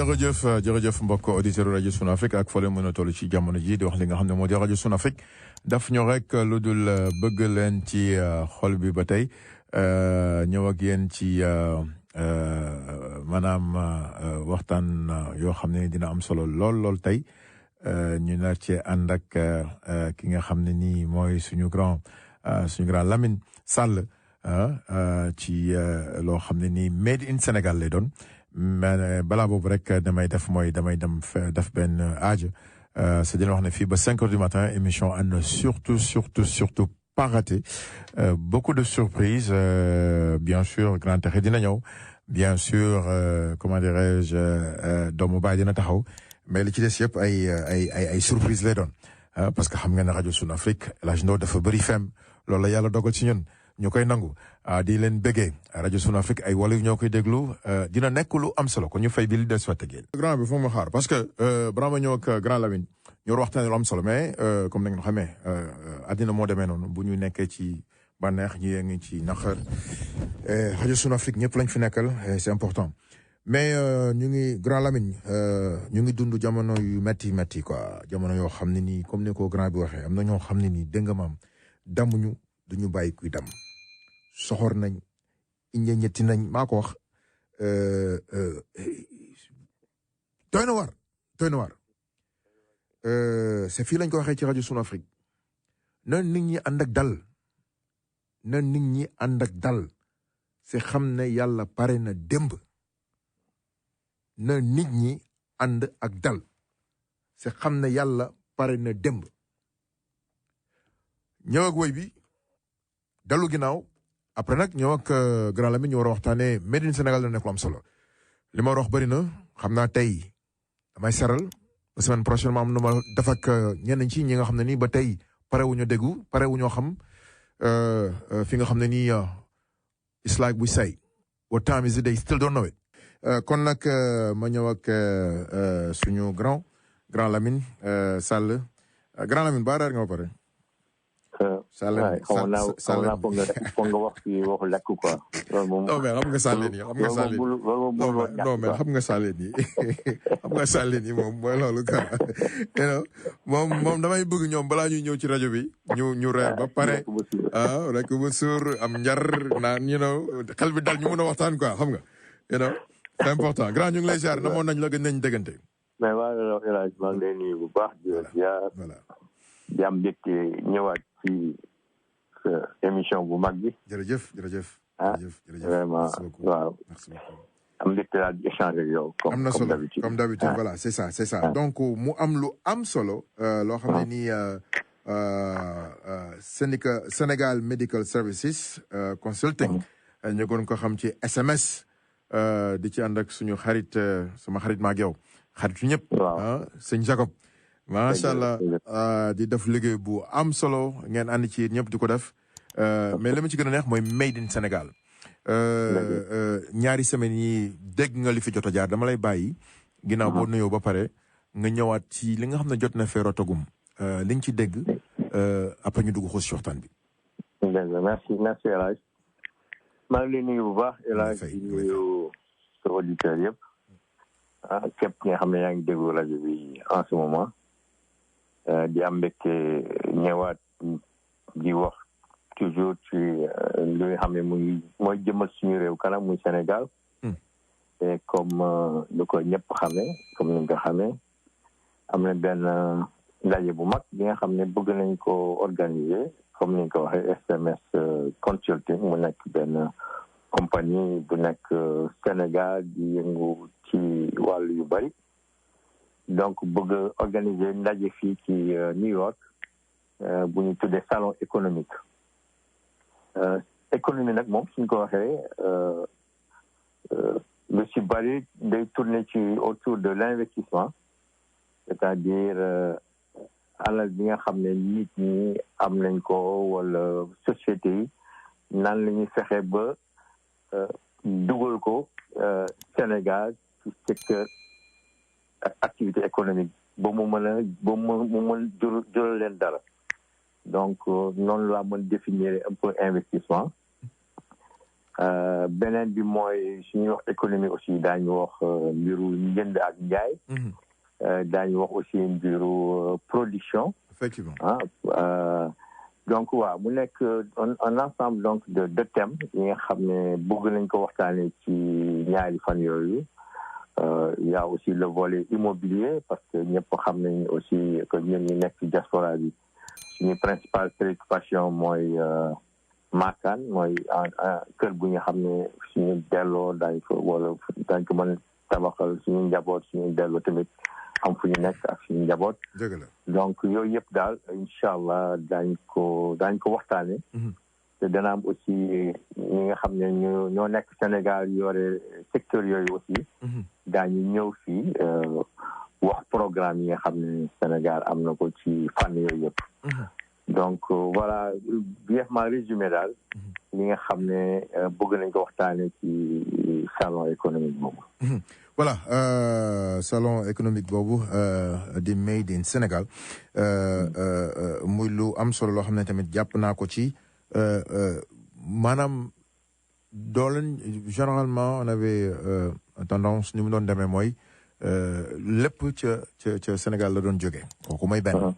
jërëjëf mbokk auditeur rajo Sun Afrique ak fole mën a toll ci jamono ji di wax li nga xam ne moo di rajo Sun Afrique daf ñu rek lu dul bëgg leen ci xol bi ba tey ñëw ak yéen ci maanaam waxtaan yoo xam ne dina am solo lool tey ñu nar cee ànd ak ki nga xam ne nii mooy suñu grand Lamine Sall ci loo xam ne nii made in Sénégal lay doon. mais balaa boobu rek damay dem def benn aajo c'est dina wax ne fii ba 5 heures du matin émission ànd surtout pas rater beaucoup de surprises bien sûr grand texte dina ñëw bien sûr comment dirais-je doomu baay dina taxaw mais li ci des yëpp ay surprise lay doon parce que xam nga ne rajo Sun Afrique l'âge ndaw dafa bëri fem loolu la yàlla dogal ci ñun ñu koy nangu di leen bëggee rajo Sun Afrique ay wolof ñoo koy déglu dina nekk lu am solo kon ñu fay bi li des fa tegeel grand bi foog ma xaar parce que Brahma ñëw ak grand Lamine ñu war waxtaanee lu am solo mais comme nañ ko xamee addina moo demee noonu bu ñu nekkee ci bànneex ñi ngi ci naqar rajo Sun Afrique ñëpp lañ fi nekkal c'est important mais ñu ngi grand Lamine ñu ngi dund jamono yu metti quoi jamono yoo xam ne nii comme ni ko grand bi waxee am na ñoo xam ne nii dégg nga maam damuñu duñu bàyyi kuy dam soxor nañ ñetti nañ maa ko wax doy na war c'est fii lañ ko waxee ci rajo Sun Afrique na nit ñi ànd ak dal c'est xam ne yàlla pare na démb na nit ñi ànd ak dal c'est xam ne yàlla pare na démb ñëw ak woy bi dalu ginnaaw après nag ñëw ak grand Lamine ñu war a waxtaanee made in Sénégal dana nekk lu am solo li ma war a wax bëri na xam naa tey damay seral ba semaine prochaine ma am nu ma def ak ñenn ci ñi nga xam ne nii ba tey pare wu ñu déggu pare wu ñoo xam fi nga xam ne nii it's like we say what time is it they still don't know it kon nag ma ñëw ak suñu grand Lamine Sall grand Lamine ba reer nga ba pare xaw naa foog nga wax ci waxu lekk quoi. non mais xam nga Sallene yi xam nga Sallene yi moom mooy loolu quoi. moom damay bëgg ñoom balaa ñuy ñëw ci rajo bi ñu reer ba pare rek ba suur am njar naan xel bi dal ñu mën a waxtaan quoi xam nga c'est important grand ñu ngi lay ziar namoon nañ la gën nañ déggante. mais waaw El Hadj maa ngi lay nuyu bu baax di la ziar. voilà di am mbégte ñëwaat ci émission bu mag bi. jërëjëf. vraiment waaw. merci beaucoup. am mbégte daal di échanger yow. am na solo comme d'habitude voilà c'est ça. donc mu am lu am solo. loo xam ne nii Sénégal Medical Services Consulting. ñu gën ko xam ci SMS. di ci ànd ak suñu xarit sama xarit maag yow xaritu ñëpp. waaw sëñ Jacob. macha allah di def liggéey bu am solo ngeen ànd ci ñëpp di ko def mais li ma ci gën a neex mooy made in Sénégal ñaari semaines yi dégg nga li fi jot a jaar dama lay bàyyi ginnaaw boo nuyoo ba pare nga ñëwaat ci li nga xam ne jot na fee rotagum li nga ci dégg après ñu dugg xoos ci waxtaan bi. merci El Hadj maa ngi lay nuyu bu baax El Hadj di nuyu sa auditeurs yëpp képp nga xam ne yaa ngi déglu rajo bi en ce moment. di am mbégte ñëwaat di wax toujours ci li nga xam ne mooy jëmal suñu réew kanam muy Sénégal. et comme lu ko ñëpp xamee comme ni nga xamee am na benn ndaje bu mag bi nga xam ne bëgg nañ ko organiser comme ni nga ko waxee SMS Consulting mu nekk benn compagnie bu nekk Sénégal di yëngu ci wàllu yu bari. donc bëgg organiser ndaje fii ci New York bu ñu tuddee salon économique économie nag moom suñ ko waxee lu ci bari day tourner ci autour de l'investissement c'est-à-dire alal bi nga xam ne nit ñi am nañ ko wala société yi nan la ñuy fexe ba dugal ko Sénégal ci secteur activité économique ba mu mën jural leen dara donc noonu laa mën définir un peu investissement beneen bi mooy suñuy wax économie aussi daañu wax mbiru njënd ak njaay. daañu wax aussi mbiru production. Effectivement. Donc waaw mu nekk un ensemble donc de thèmes yi nga xam ne bëgg nañ ko waxtaanee ci ñaari fan yooyu. Il y a aussi le volet immobilier parce que ñëpp xam nañ aussi que ñun ñu nekk ci diaspora bi suñu principale préoccupation mooy maakaan mooy kër bu ñu xam ne suñu delloo daañ ko wala daañ ko mën tabaxal suñu njaboot suñu delloo tamit am fu ñu nekk ak suñu njaboot. dëgg la donc yooyu yëpp daal incha allah daañ ko waxtaane te dana am aussi ñi nga xam ne ñoo nekk Sénégal yore secteur yooyu aussi daañu ñëw fii wax programme yi nga xam ne Sénégal am na ko ci fànn yooyu yëpp. Donc voilà brièvement résumé daal li nga xam ne bëgg nañ ko waxtaane ci salon économique boobu. Voilà salon économique boobu di Made in Sénégal muy lu am solo loo xam ne tamit jàpp naa ko ci maanaam dooleen généralement on avait tendance ni mu doon demee mooy lépp ca Sénégal la doon jógee kooku mooy benn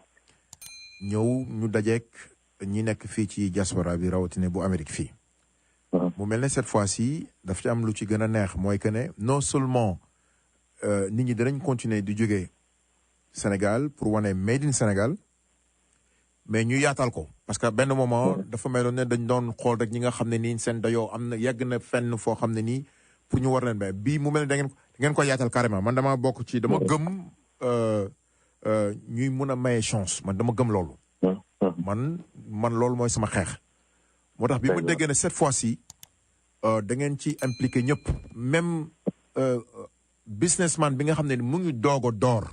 ñëw ñu dajeek ñi nekk fii ci diaspora bi rawatina bu Amérique fii mu mel ne cette fois-ci daf ci am lu ci gën a neex mooy que ne non seulement nit ñi danañ continuer di jógee Sénégal pour wane Made in Sénégal mais ñu yaatal ko parce que benn moment dafa meloon ne dañ doon xool rek ñi nga xam ne nii seen dayoo am na yegg na fenn foo xam ne nii pour ñu war leen ba bii mu mel ne da ngeen ko yaatal carrément man dama bokk ci dama gëm ñuy mun a maye chance man dama gëm loolu man loolu mooy sama xeex moo tax bi ma déggee ne cette fois-ci da ngeen ci impliqué ñëpp même businessman bi nga xam ne mu ngi doog a door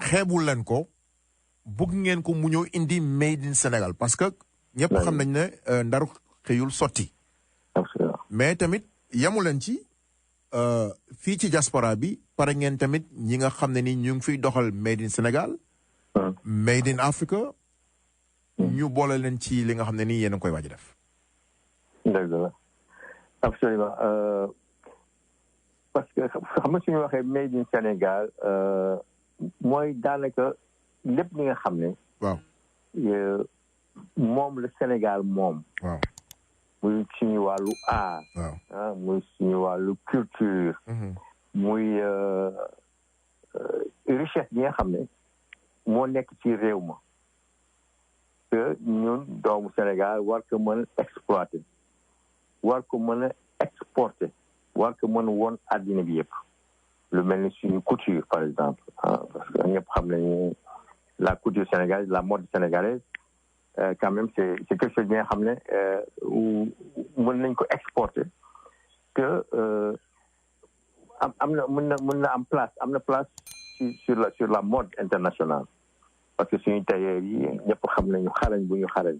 xeebul leen ko bëgg ngeen ko mu ñëw indi Made in Sénégal parce que ñëpp xam nañ ne ndaru xëyul sotti mais tamit yamu leen ci fii ci diaspora bi pare ngeen tamit ñi nga xam ne ni ñu ngi fiy doxal Made in Sénégal Made in Africa ñu boole leen ci li nga xam ne nii yéen a ngi koy waaj a def. dëgg la absolument parce que xam nga suñu waxee Made in Sénégal mooy daanaka lépp li nga xam ne. waaw. moom la Sénégal moom. waaw. muy suñu wàllu art. waaw. muy suñu wàllu culture. muy richesse bi nga xam ne moo nekk ci réew ma. que ñun doomu Sénégal war ko mën a exploiter war ko mën a exporter war ko mën a woon àddina bi yëpp lu mel ni suñu couture par exemple parce que ñëpp xam nañu la couture sénégalaise la mode sénégalaise quand même c'est quelque chose bi nga xam ne mën nañ ko exporter que mën na am place sur la mode internationale parce que suñu tailleur yi ñëpp xam nañu xarañ bu ñu xarañ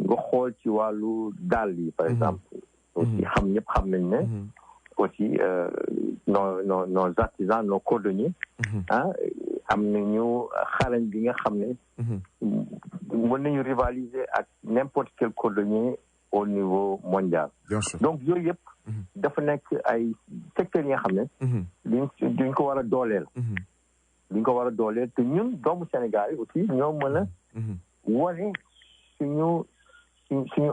nga xool ci wàllu dàll yi par exemple aussi ñëpp xam nañ ne aussi nos artisans nos cordonniers am nañu xarañ bi nga xam ne mën nañu rivaliser ak n'importe quel cordonnier au niveau mondial. Donc yooyu yëpp dafa nekk ay secteurs yi nga xam ne duñ ko war a dooleel te ñun doomu Sénégal yi aussi ñoo mën a wane suñu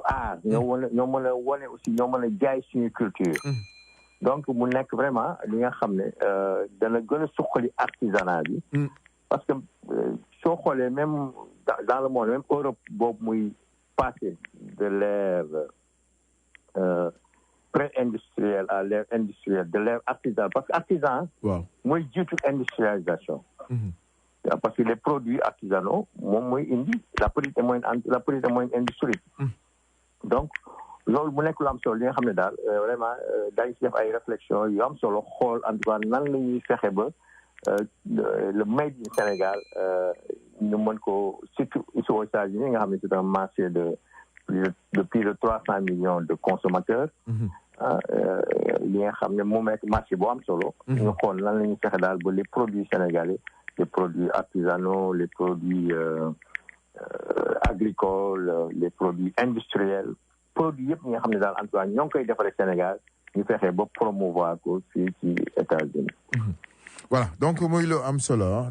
art ñoo mën a wane aussi ñoo mën a jaay suñu culture donc mu nekk vraiment li nga xam ne dana gën a suqali artisanat bi parce que soo xoolee même dans le monde même Europe boobu muy passé de l'ère pré-industrielle à l'ère industrielle de l'ère artisanale parce que artisan mooy jiitu industrialisation parce que les produits artisanaux moom mooy indi la petite et moyenne industrie donc loolu mu nekk lu am solo li nga xam ne daal vraiment dañ ci def ay réflexion yu am solo xool en tout cas nan la ñuy fexe ba le Made in Sénégal ñu mën ko surtout ici aux États-Unis nga xam ne c'est un marché de plus de 300 millions de consommateurs li nga xam ne moom nekk marché bu am solo ñu xool nan la ñuy fexe daal ba les produits sénégalais les produits artisanaux les produits agricoles les produits industriels produits yëpp ñi nga xam ne daal en tout cas ñoo ngi koy defaree Sénégal ñu fexe ba promouvoir ko fii ci États-Unis. voilà donc muy lu am solo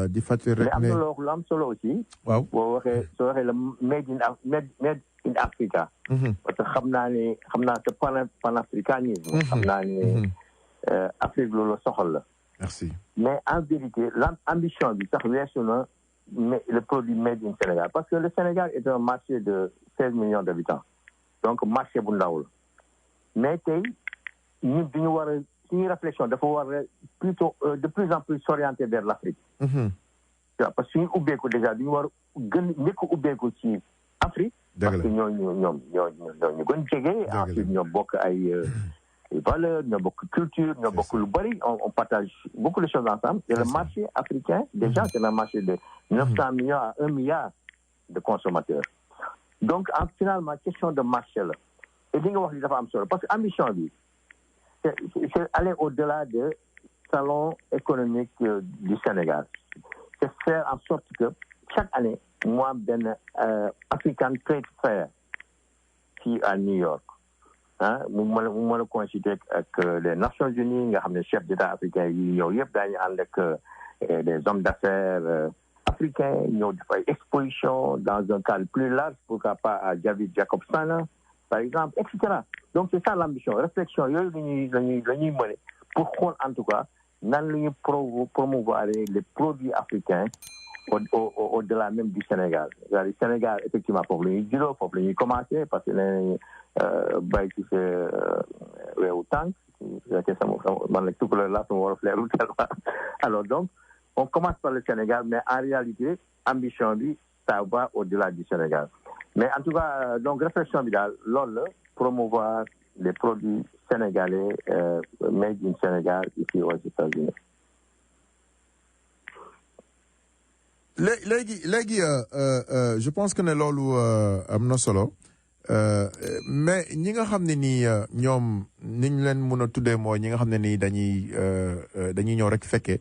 di fàttali rek ne mais am na lu am solo aussi. waaw soo waxee la made in Africa. parce que xam naa te panafricanisme. xam naa ne Afrique loolu soxal la. merci. mais en vérité l'ambition bi sax weesu na le produit made in Sénégal parce que le Sénégal est un marché de 16 millions d'habitants donc marché bu ndaw la mais tey ñun duñu war a suñuy réflexion dafa war a plutôt de plus en plus s'orienter vers l'Afrique. parce que suñu ubbeeku déjà duñu war a gën njëkk ubbeeku ci Afrique. parce que ñoo gën jege. ensuite ñoo bokk ay valeurs, ñoo bokk culture, ñoo bokk lu bari, on partage beaucoup de choses ensemble. Et le marché africain, déjà, c'est un marché de 900 millions à 1 milliard de consommateurs. Donc, finalement, question de marché là. Et li nga wax li dafa am solo parce que ambition bi c'est aller au-delà de salon économique du Sénégal. C'est faire en sorte que chaque année, mu am benn African Trade Fair fii à New York. mu mën a coïncider ak les Nations Unies nga xam ne chef d'État africain yi ñëw yëpp daañu ànd ak des hommes d'affaires africains ñëw def ay exposition dans un cadre plus large pourquoi pas à Javid Jacob Sana par exemple et cetera donc c'est ça l'ambition réflexion yooyu la ñuy mener pour xool en tout cas nan la ñuy promouvoir les produits africains au-delà même du Sénégal c'est-à-dire Sénégal effectivement foofu la ñuy juddoo foofu la ñuy commencer parce que nee bay ci sa weewu tànk man la tukulóor la sama wolof leerul tellement alors donc on commence par le Sénégal mais en réalité ambition bi ça va au-delà du Sénégal mais en tout cas donc réflexion bi daal loolu la promouvoir les produits sénégalais made in Sénégal ici aux États-Unis. léegi je pense que ne loolu am na solo. Mais ñi nga xam ne nii ñoom niñ leen mën a tuddee mooy ñi nga xam ne nii dañuy ñëw rek fekkee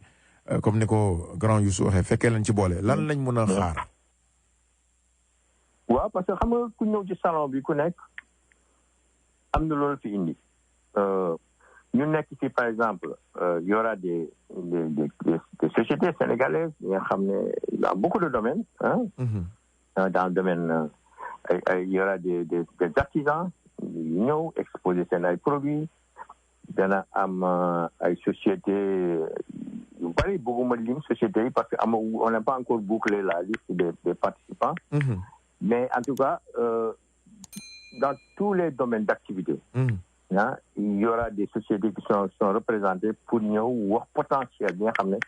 comme ni ko grand Youssou waxee fekkee lañ ci boole lan lañ mën a xaar. waaw parce que xam nga ku ñëw ci salon bi ku nekk am na loolu fi indi ñu nekk ci par exemple y aura des sociétés sénégalaises yi nga xam ne dans beaucoup de domaines dans le domaine il y aura des artisans yu ñëw exposer seen ay produits dana am ay sociétés yu bari bëgguma lim sociétés yi parce que on n'a pas encore bouclé la liste des participants mais en tout cas dans tous les domaines d'activité il y aura des sociétés qui sont représentées pour ñëw wax potentiel bi nga xam ne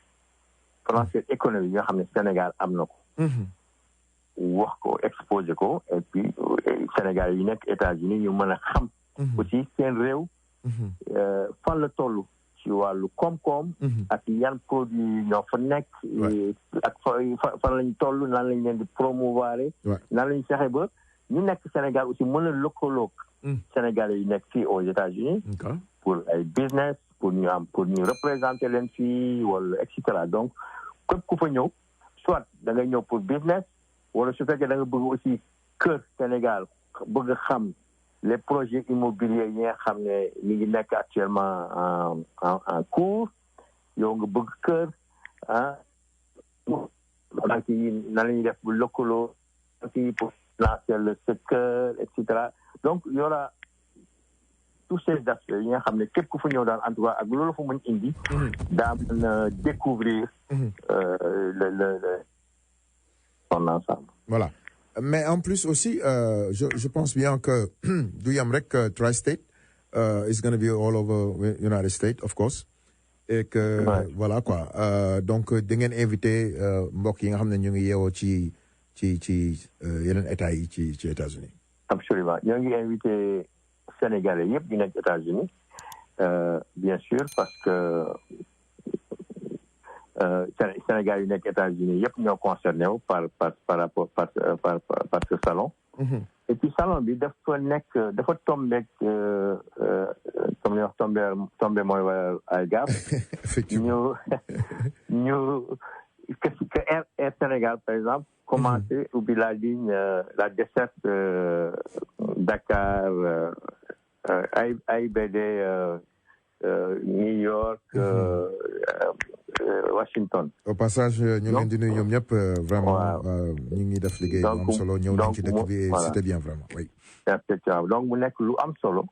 potentiel économique bi nga xam ne Sénégal am na ko wax ko exposé ko et puis Sénégal yi nekk États-Unis ñu mën a xam aussi seen réew fan la toll ci wàllu koom-koom ak yan produit ñoo fa nekk ak fan lañ toll nan lañ leen di promouvoir nan lañ fexe ba ñu nekk Sénégal aussi mën a lëkkaloog Sénégalais yi nekk fii aux États-Unis pour ay business pour ñu représenter leen fii wala et cetera donc képp ku fa ñëw soit da ngay ñëw pour business wala su fekkee da nga bëgg aussi kër Sénégal bëgg xam les projets immobiliers yi nga xam ne ñu ngi nekk actuellement en cours yow nga bëgg kër donc nan la ñuy def bu lëkkaloo aussi pour lancer le secteur et cetera donc y aura tous ces aspects yi nga xam ne képp ku fa ñëw daal en tout cas ak loolu fa mën indi daa mën a découvrir son ensemble. Voilà. Mais en plus aussi, je pense bien que du yam rek Tri-State is going to be all over United States, of course. Et que voilà quoi. Donc da ngeen invité mbokk yi nga xam ne ñu ngi yeewoo ci yeneen état yi ci États-Unis. Absolument. ñoo ngi invité Sénégalais yëpp di nekk États-Unis bien sûr parce que Sénégal yi nekk États-Unis yëpp ñoo concerné wu par rapport par ce salon. Et puis salon bi dafa tombé comme ni wax tombé mooy ay gaaf. Effectivement. ñu Air Sénégal par exemple commencé ubbi la ligne la desserte Dakar AIBD New York Washington. Au passage ñu leen di nuyu ñoom ñëpp vraiment ñu ngi def liggéey bu am solo ñëw nañ ci dëkk bi c'était bien vraiment oui. Donc mu nekk lu am solo.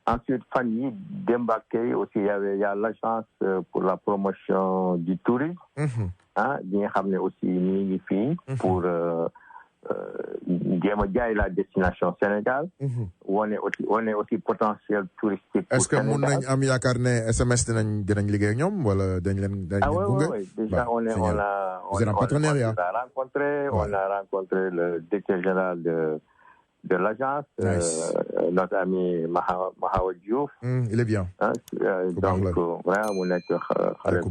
Ensuite fan yi démb ak tey aussi y a l'agence pour la promotion du tourisme. Bi nga xam ne aussi ñu ngi fii pour jéem a jaay la destination Sénégal. wane aussi potentiel touristique. Est-ce que mun nañ am yaakaar ne SMS dinañ liggéey ak ñoom wala dañ leen gunge? Oui. Déjà on a partenariat. On a rencontré le directeur général de l'agence, notre ami Mahawa Diouf. Il est bien. Donc vraiment mu nekk xale bu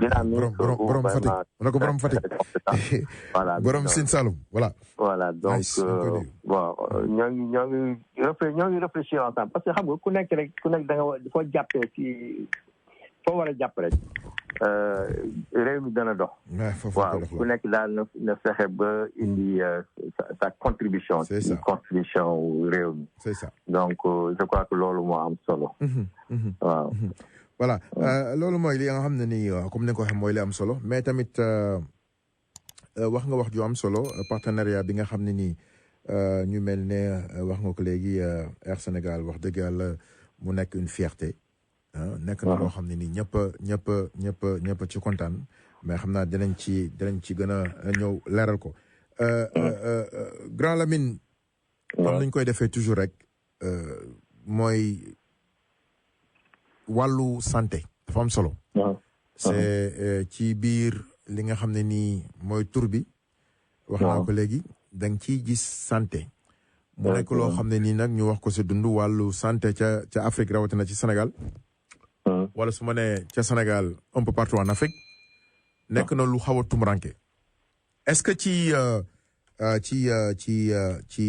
dynamique. borom Fatick mu ne ko borom Fatick. Voilà borom Sine Saloum voilà. Voilà donc bon ñoo ngi réfléchir ensemble parce que xam nga ku nekk da nga dafa jàppee ci foo war a jàpp rek réew mi dana dox. waaw ku nekk daal na fexe ba indi sa contribution. C'est ça contribution réew mi. C'est ça donc je crois que loolu moo am solo. waaw. voilà loolu mooy li nga xam ne nii comme ni nga ko waxee mooy li am solo mais tamit wax nga wax ju am solo partenariat bi nga xam ne nii ñu mel ne wax nga ko léegi Air Sénégal wax dëgg yàlla mu nekk une fierté. nekk na loo xam ne nii ñëpp ci kontaan mais xam naa dinañ ci gën a ñëw leeral ko Grand Lamine comme nañ koy defee toujours rek mooy wàllu santé dafa am solo c'est ci biir li nga xam ne nii mooy tur bi wax naa ko léegi da nga ciy gis santé mu nekk loo xam ne nii nag ñu wax ko si dund wàllu santé ca Afrique rawatina ci Sénégal wala su ma nee ca Sénégal un peu partout en Afrique nekk na lu xaw a tumuranke est-ce que ci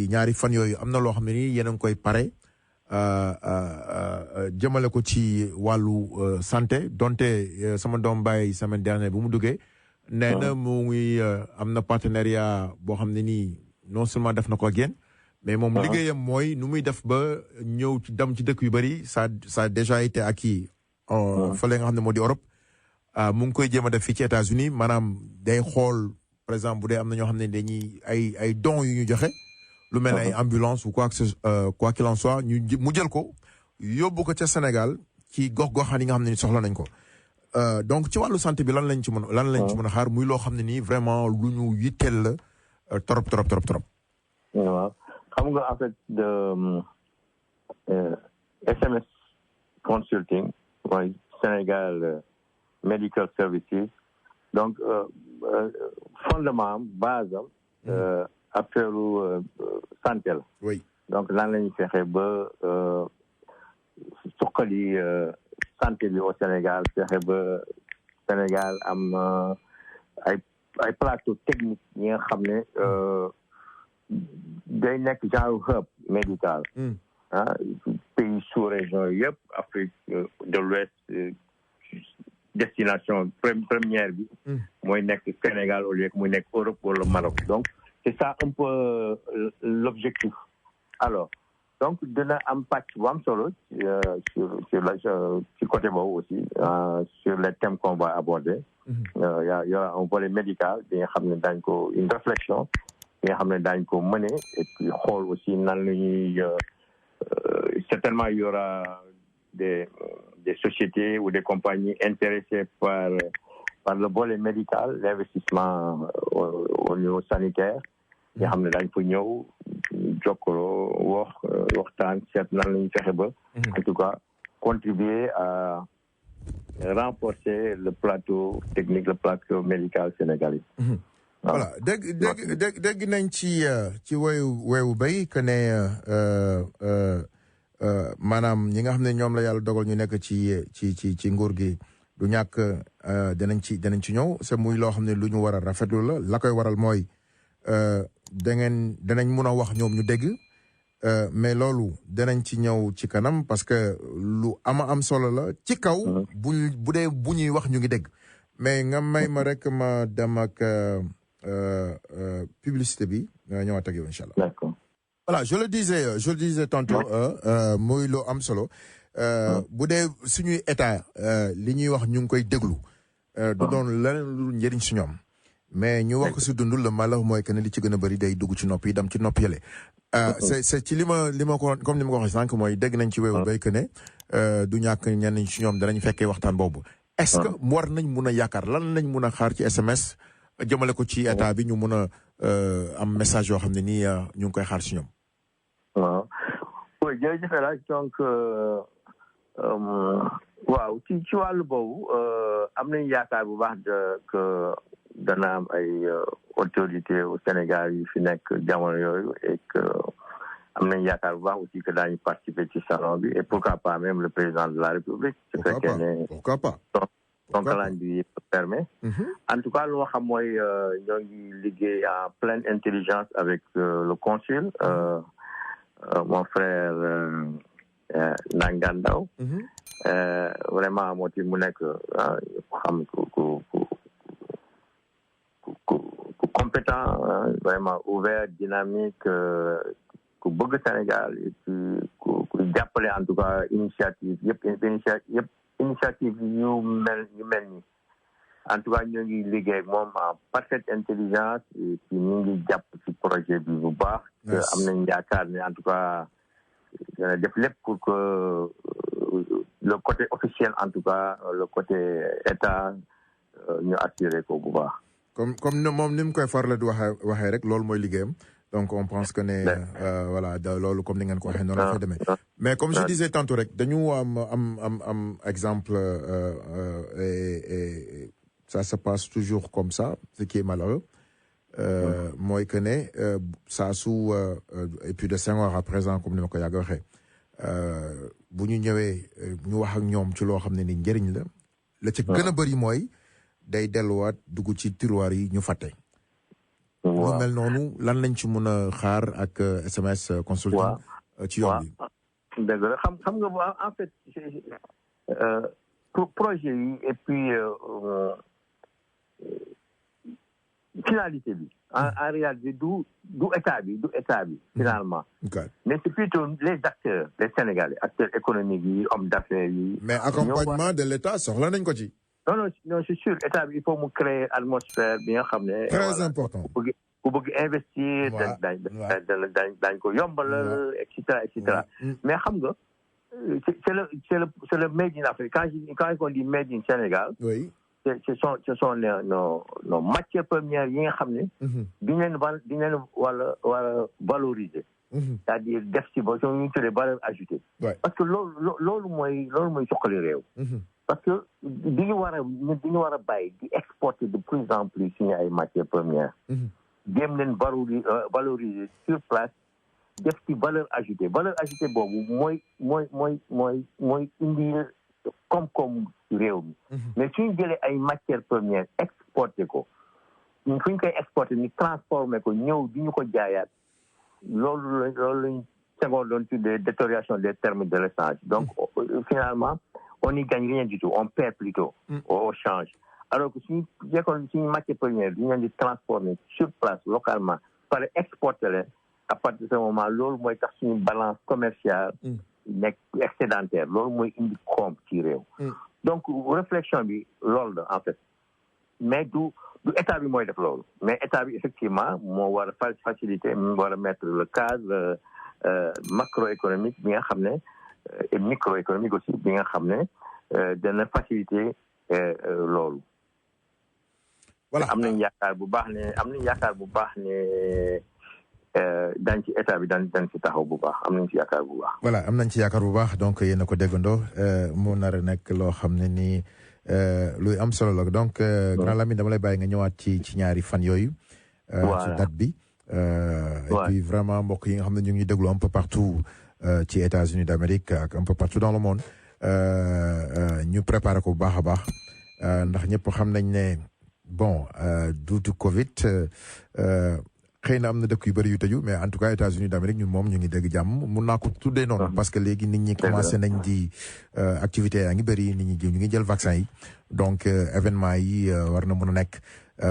ñaari fan yooyu am na loo xam ne nii yéen a ngi koy pare jëmale ko ci wàllu santé donte sama doom baay semaine dernière bu mu duggee nee na mu ngi am na partenariat boo xam ne nii non seulement def na ko ak yéen mais moom liggéeyam mooy nu muy def ba ñëw ci dem ci dëkk yu bëri ça a déjà été acquis fële nga xam ne moo di Europe mu ngi koy jéem a def fii ci États-Unis maanaam day xool par exemple bu dee am na ñoo xam ne dañuy ay dons yu ñu joxe lu mel ne ay ambulance ou quoi qu'il en soit mu jël ko yóbbu ko ca Sénégal ci gox-goxaan yi nga xam ne ni soxla nañ ko donc ci wàllu santé bi lan lañ ci mën a xaar muy loo xam ne nii vraiment lu ñu yitteel la trop. waaw xam nga en fait SMS consulting mooy Sénégal Medical Services donc fondement base am affaire santé la. oui donc lan la ñuy fexe ba suqali santé bi au Sénégal fexe ba Sénégal am ay plateau technique yi nga xam ne day nekk genre hub médical. Pays sous-région yëpp Afrique de l'Ouest destination première bi mooy nekk Sénégal au lieu que muy nekk Europe wala Maroc donc c'est ça un peu l'objectif alors donc dina am pàcc bu am solo ci côté boobu aussi sur les thèmes qu'on va aborder y a un volet médical bi nga xam ne daañ ko une réflexion bi nga xam ne daañ ko mener et puis xool aussi nan la ñuy certainement il y aura des sociétés ou des compagnies intéressées par le volet médical, l'investissement au niveau sanitaire. nga xam ne daañ fa ñëw jokkaloo waxtaan seet nan la ñuy fexe ba en tout cas contribuer à renforcer le plateau technique, le plateau médical sénégalais. Voilà dégg nañ ci weewu bay que ne maanaam ñi nga xam ne ñoom la yàlla dogal ñu nekk ci nguur gi du ñàkk danañ ci ñëw c'est muy loo xam ne lu ñu war a rafetlu la koy waral mooy danañ mun a wax ñoom ñu dégg mais loolu danañ ci ñëw ci kanam parce que lu am solo la ci kaw bu ñuy wax ñu ngi dégg mais nga may ma rek ma dem ak publicité bi ñëwaat ak yow incha allah. D'accord. Voilà, je le disais tantôt muy lu am solo bu dee suñuy état li ñuy wax ñu ngi koy déglu du doon leneen lu njëriñ si ñoom mais ñu wax ko si dund le malheur mooy que ne li ci gën a bëri day dugg ci nopp yi dem ci nopp yële c'est ci li ma ko comme ni ma ko waxee sànq mooy dégg nañ ci weewu béy que ne du ñàkk ñenn si ñoom danañ fekkee waxtaan boobu est-ce que war nañ mun a yaakaar lan lañ mun a xaar ci SMS jëmale ko ci état bi ñu mun a am message yoo xam ne nii ñu ngi koy xaar si ñoom. waaw oui jërëjëf El Hadj donc waaw ci wàllu boobu am nañu yaakaar bu baax que dana am ay autorités au Sénégal yi fi nekk jamono yooyu et que am nañu yaakaar bu baax aussi que daañu participer ci salon bi et pourquoi pas même le président de la République. pourquoi pas donc lañ bi permet. En tout cas lu ma xam mooy ñoo ngi liggéey en pleine intelligence avec le consul. Mon frère Nangan Ndaw vraiment moo ci mu nekk xam ku compétent vraiment ouvert dynamique ku bëgg Sénégal et puis ku jàppale en tout cas initiative yëpp initiative yu mel ni en tout cas ñoo ngi liggéey moom en parfaite intelligence et puis ñu ngi jàpp ci projet bi bu baax. am nañ yaakaar ne en tout cas dina def lépp pour que le côté officiel en tout cas le côté état ñu assuré ko bu baax. comme moom ni mu koy faral di waxee rek loolu mooy liggéeyam donc on pense que ne voilà loolu comme ni ngeen ko waxee noonu la fay demee. mais comme je disais tantôt rek dañu am exemple et ça se passe toujours comme ça ce qui est malheureux. mooy que ne saa su et puis de 5 heures à présent comme ni ma ko yàgg waxee bu ñu ñëwee ñu wax ak ñoom ci loo xam ne ni njëriñ la ci gën a bëri mooy day delluwaat dugg ci tiroir yi ñu fàtte. lu mel noonu lan lañ ci mun a xaar ak SMS consulting ci yoon bi. dëgg la xam nga en fait projet yi et puis finalité bi en réalité du état bi finalement mais c'est plutôt les acteurs les Sénégalais acteurs économiques yi hommes d'affaires yi mais accompagnement de l'état soxla nañ ko ci non c'est sûr état bi il faut mu créer atmosphère bi nga xam ne très important ku bëgg investir dañ ko yombalal et cetera mais xam nga c'est le made in Afrique quand on dit made in Sénégal oui ce sont nos matières premières yi nga xam ne diñ leen war a valoriser c'est-à-dire def ci ba ñu tuddee valeur ajoutée parce que loolu mooy suqali réew parce que diñu war a bàyyi di exporter de plus en plus suñu ay matières premières jéem leen valoriser sur place def ci valeur ajoutée boobu mooy indi koom-koom réew mi mais suñu jëlee ay matières premières exporté ko fu ñu koy exporté ñu transformé ko ñëw di ñu ko jaayaat loolu lañ Senghor doon tuddee détérioration des termes de l'échange donc finalement on n'y gagne rien du tout on perd plutôt au change alors que suñu matières premières ñu leen di transformé sur place localement par exporter leen à partir de ce moment loolu mooy tax suñu balance commerciale nekk excédentaire loolu mooy indi koom ci réew donc réflexion bi loolu la en fait mais du état bi mooy def loolu mais état bi effectivement moo war a faciliter moo war a mettre le cadre macroéconomique bi nga xam ne et microéconomique aussi bi nga xam ne dana faciliter loolu voilà am nañ yaakaar bu baax ne dañ ci état bi dañ ci taxaw bu baax am nañ ci yaakaar bu baax. voilà am nañ ci yaakaar bu baax donc yéen a ko déggandoo mu nar a nekk loo xam ne nii luy am solo la donc. grand Lamine dama lay bàyyi nga ñëwaat ci ñaari fan yooyu. ci date bi. et puis vraiment mbokk yi nga xam ne ñu ngi déglu un peu partout ci États-Unis d'Amérique ak un peu partout dans le monde ñu préparé ko bu baax a baax ndax ñëpp xam nañ ne bon du Covid. xëy na am na dëkk yu bëri yu tëju mais en tout cas États-Unis d'Amérique ñun moom ñu ngi dégg jàmm mun naa ko tuddee noonu. parce que léegi nit ñi commencé nañ di activités yaa ngi bëri nit ñi ñu ngi jël vaccin yi donc événement yi war na mun a nekk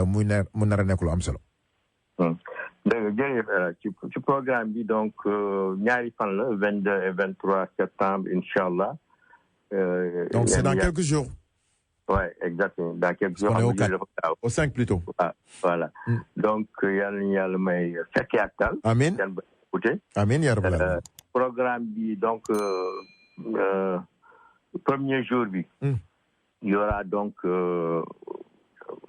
mu nar a nekk lu am solo. dëgg jërëjëf ci programme bi donc ñaari fan la 22 et 23 septembre incha allah. donc c'est dans quelques jours. Oui, exactement. Dans quelques jours. Au 5 plutôt. Voilà. Donc, il y a le meilleur. Amin. Amin, ya Rabbi. Programme, donc, premier jour, il y aura donc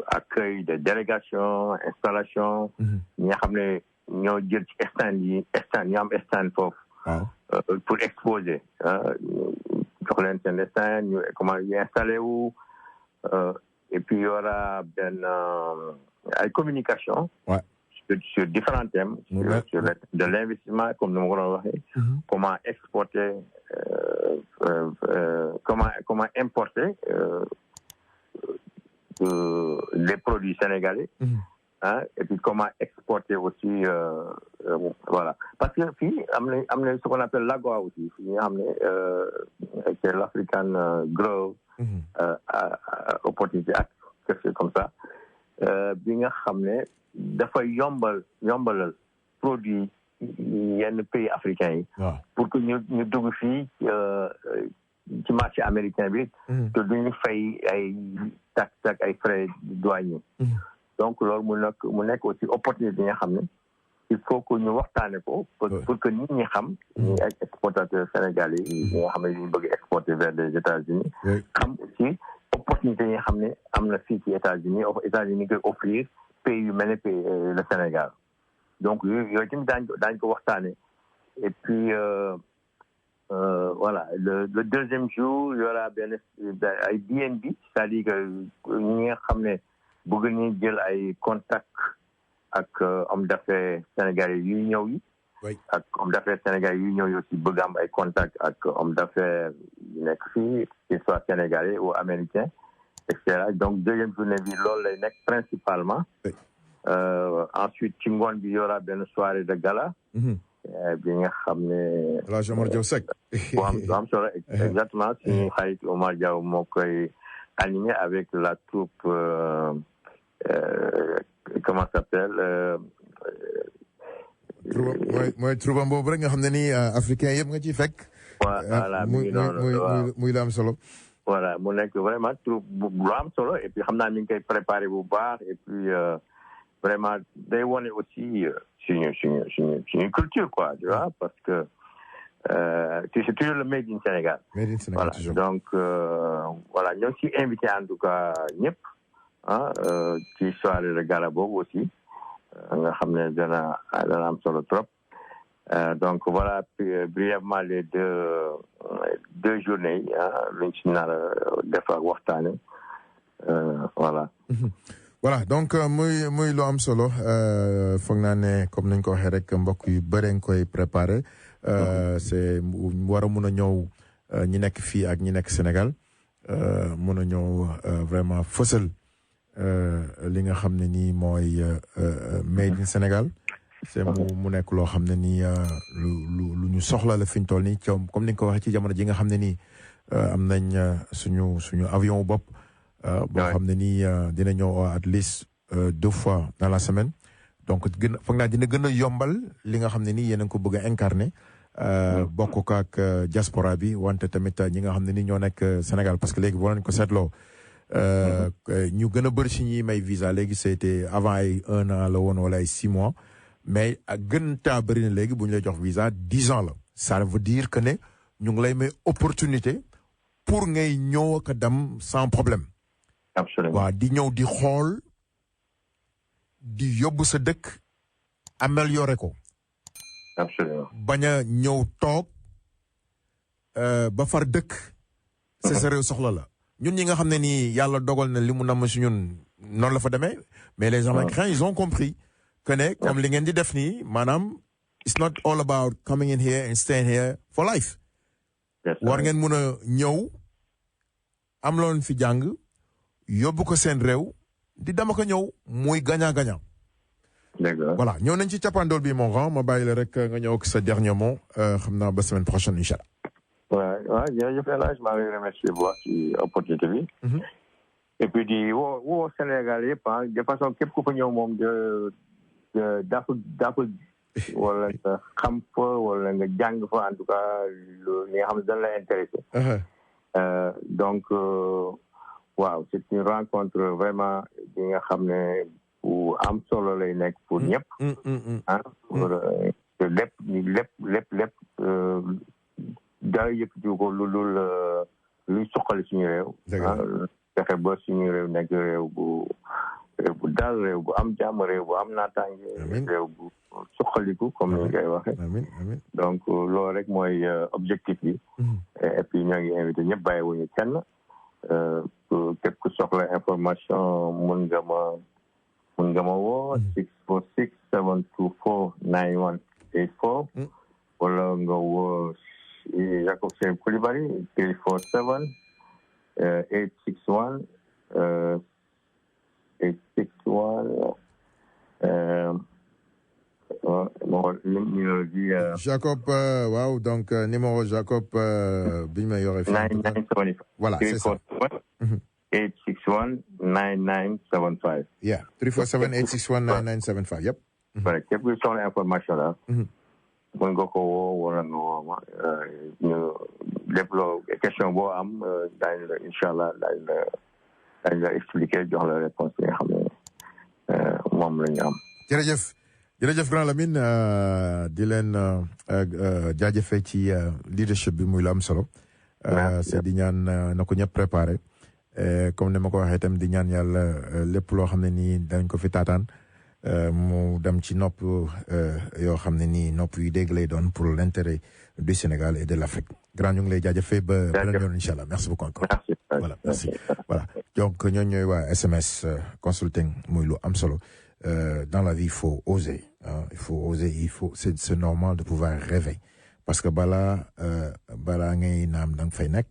accueil de délégations, installation. Nous avons dit stand pour exposer. Comment y installer où. Et puis il y aura une communication sur différents thèmes, sur de l'investissement, comme nous l'avons dit, comment exporter, comment importer les produits sénégalais, et puis comment exporter aussi, voilà. Parce que puis, ce qu'on appelle l'AGOA aussi, c'est l'African Growth opportunité ak quelque chose comme ça bi nga xam ne dafa yombalal produit yenn pays africains yi pour que ñu dugg fii ci marché américain bi te duñu fay ay taxes ak ay frais douaniers donc loolu mu nekk aussi opportunité yi nga xam ne il faut que ñu waxtaane ko pour que nit ñi xam ñi ay exportateurs sénégalais yi nga xam ne ñu bëgg exporter vers les États-Unis xam aussi opportunité yi nga xam ne am na fii ci États-Unis koy offrir pays yu mel ne le Sénégal donc yooyu tamit daañu ko waxtaane et puis voilà le deuxième jour il y aura benn ay BNB c'est-à-dire que ñi nga xam ne bëgg ñu jël ay contact ak homme d'affaires sénégalais yu ñëw yi ak homme d'affaires sénégalais yu ñëw yi aussi bëgg am ay contact ak homme d'affaires yu nekk fii qu'il soit sénégalais ou américain et cetera donc deuxième journée bi loolu lay nekk principalement ensuite ci ngoon bi y aura benn soirée de gala bi nga xam ne la Omar Diaw Seck bu am solo exactement suñu xarit Omar Diaw moo koy animé avec la troupe comment ça s'appelle mooy troupe boobu rek nga xam ne ni africain yëpp nga ciy fekk voilà muy la am solo voilà mu nekk vraiment troupe bu am solo et puis xam naa mi ngi koy préparé bu baax et puis vraiment day wone aussi suñu culture quoi tu vois parce que c'est toujours le made in Sénégal voilà toujours. Donc voilà ñoo ngi ciy invité en tout cas ñëpp ci soirée de gala boobu aussi nga xam ne dana am solo trop donc voilà brièvement les deux journées luñ ci nar a def ak waxtaane voilà voilà donc muy lu am solo foog naa ne comme nañ ko waxee rek mbokk yu bëre nga koy préparé c'est war a mun a ñëw ñi nekk fii ak ñi nekk Sénégal mun a ñëw vraiment fësal li nga xam ne nii mooy made in Sénégal c'est mu nekk loo xam ne nii lu ñu soxla la fi ñu toll nii comme ni nga ko waxee ci jamono ji nga xam ne nii am nañ suñu avion bopp boo xam ne nii dina ñëw at least 2 fois dans la semaine donc foog naa dina gën a yombal li nga xam ne nii yéen a ngi ko bëgg a incarner bokk ko ak diaspora bi wante tamit ñi nga xam ne nii ñoo nekk Sénégal parce que léegi boo leen ko seetloo ñu gën a bëri si ñuy may visa léegi c'était avant ay 1 an la woon wala ay 6 mois mais ak gën taa bëri na léegi bu ñu lay jox visa 10 ans la ça veut dire que ne ñu ngi lay may opportunité pour ngay ñëw ak a dem sans problème. Absolument waaw di ñëw di xool di yóbbu sa dëkk améliorer ko. Absolument bañ a ñëw toog ba far dëkk. c'est sa réew soxla la. ñun ñi nga xam ne nii yàlla dogal na li mu namm si ñun noonu la fa demee mais les Américains ils ont compris que ne comme li ngeen di def nii maanaam it's not all about coming in here and staying here for life. war ngeen mun a ñëw am loon fi jàng yóbbu ko seen réew di dama ko ñëw muy gagnant gagnant voilà ñëw nañ ci cappaandool bi mon grand ma bàyyi la rek nga ñëw ak sa dernier mot xam naa ba semaine prochaine incha allah. waaw jërëjëf El Hadj maa ngi lay remercier bu baax ci opportunité bi. et puis di woo Sénégal yëpp de façon képp ku fa ñëw moom dafa wala nga xam fa wala nga jàng fa en tout cas li nga xam ne dañ lay intéressé. donc waaw c'est une rencontre vraiment bi nga xam ne bu am solo lay nekk pour ñëpp. pour lépp dara yëkkati ko luy suqali suñu réew. fexe ba suñu réew nekk réew bu dal réew bu am jàmm réew bu am naataange réew bu suqaliku comme ni ñu koy waxee. donc loolu rek mooy objectif bi. et puis ñoo ngi invité ñëpp bàyyiwuñu kenn képp ku soxla information mun nga ma woo 646 724 9184 wala nga woo Jacob Sène Coulibaly 347 861 numéro bi Jacob waaw donc numéro Jacob bi ñu may yore fii 9975 voilà c'est ça 861 9975 yeah 347 861 9975 yep voilà képp ku soxla information la mën nga ko woo wala nga woo ma ñu lépp loo question boo am daañu la incha allah daañu la expliquer jox la réponse yi nga xam ne moom la ñu am. jërëjëf grand Lamine di leen jaajëfee ci leadership bi muy la am solo. c'est di ñaan na ko ñëpp préparé comme ni ma ko waxee itam di ñaan yàlla lépp loo xam ne nii dañ ko fi taataan. mu dem ci nopp yoo xam ne nii nopp yu dégg lay doon pour l'intérêt du Sénégal et de l'Afrique grand ñu ngi lay jaajëfee ba beneen yoon incha allah merci beaucoup encore. voilà merci voilà donc ñooñu ñooy waa SMS consulting muy lu am solo dans la vie il faut oser c'est normal de pouvoir rêver parce que balaa ngay naam da nga fay nekk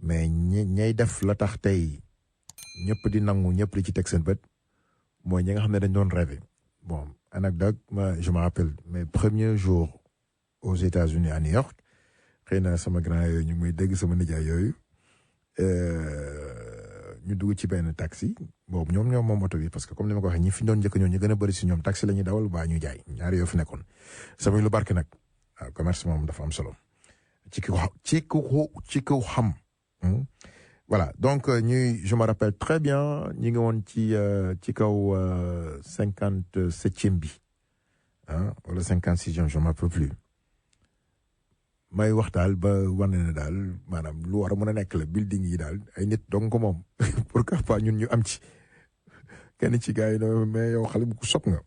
mais ñay def la tax tey ñëpp di nangu ñëpp di ci teg seen bët. mooy ñi nga xam ne dañ doon rêver bon anecdote je me rappelle mes premiers jours aux États-Unis à New York xëy na sama grand yooyu ñu ngi may dégg sama nijaay yooyu ñu dugg ci benn taxi boobu ñoom moom oto bi parce que comme ni ma ko waxee ñi fi doon njëkk ñoo ñu gën a bëri si ñoom taxi la ñuy dawal baa ñu jaay ñaari yoo fi nekkoon sama lu barke nag waaw commerce moom dafa am solo ci ku xam voilà donc je me rappelle très bien ñu ngi woon ci kaw 57e bi wala 56e je ne me rappelle plus may wax daal ba wane ne daal maanaam lu war a mën a nekk la building yi daal ay nit donc moom pourquoi pas ñun ñu am ci kenn ci gars yi ne mais yow xale bu ko sopp nga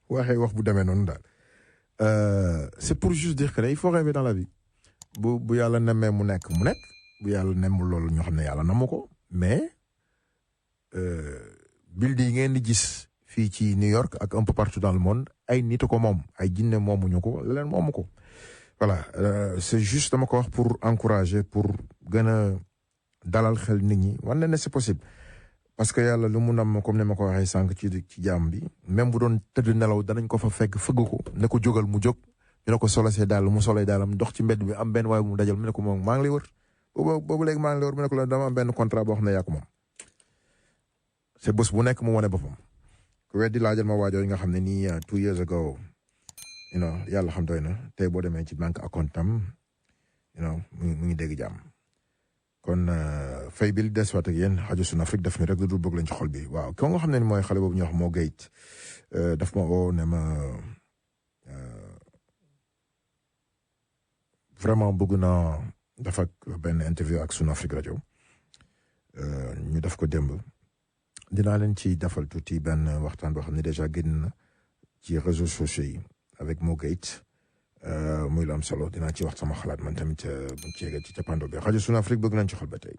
waxee wax bu demee noonu daal c'est pour juste dire que il faut rêver dans la vie bu yàlla nemmee mu nekk bu yàlla nemmul loolu ñoo xam ne yàlla namu ko mais building yi ngeen di gis fii ci New York ak un peu partout dans le monde ay nit ko moom ay jinne moomuñu ko leneen moomu ko voilà c'est juste dama ko wax pour encourager pour gën a dalal xel nit ñi wane ne c'est possible parce que yàlla lu mu nam comme ne ma ko waxee sànq ci jaam bi même bu doon tëdd nelaw danañ ko fa fekk fëgg ko ne ko jógal mu jóg ñu ne ko solasee daal mu solee daalam dox ci mbedd bi am benn waaye mu dajal mu ne ko moom maa ngi lay wër boobu léegi maa ngi lay wër mu ne ko la dama am benn contrat boo xam ne yaa ko moom c'est bés bu nekk mu wane boppam ku weddi laajal ma waajoo yi nga xam ne nii 2 years ago yàlla xam doy na tey boo demee ci banque account am mu ngi dégg jàmm kon fay bi li des waat ak yéen xaju Sun Afrique def ni rek du bëgg lañ ci xol bi waaw ko nga xam ne ni mooy xale boobu ñuy wax moo gayit daf ma oo ne ma vraiment bëgg naa dafa benn interview ak Sun Afrique rajo ñu def ko démb dinaa leen ci defal tuuti benn waxtaan boo xam ne déjà génn na ci réseaux sociaux yi avec Mo Gates muy lu am solo dinaa ci wax sama xalaat man tamit buñ ci yeggee ci cappaandaw bi rajo Sun Afrique bëgg nañ ci xol ba tey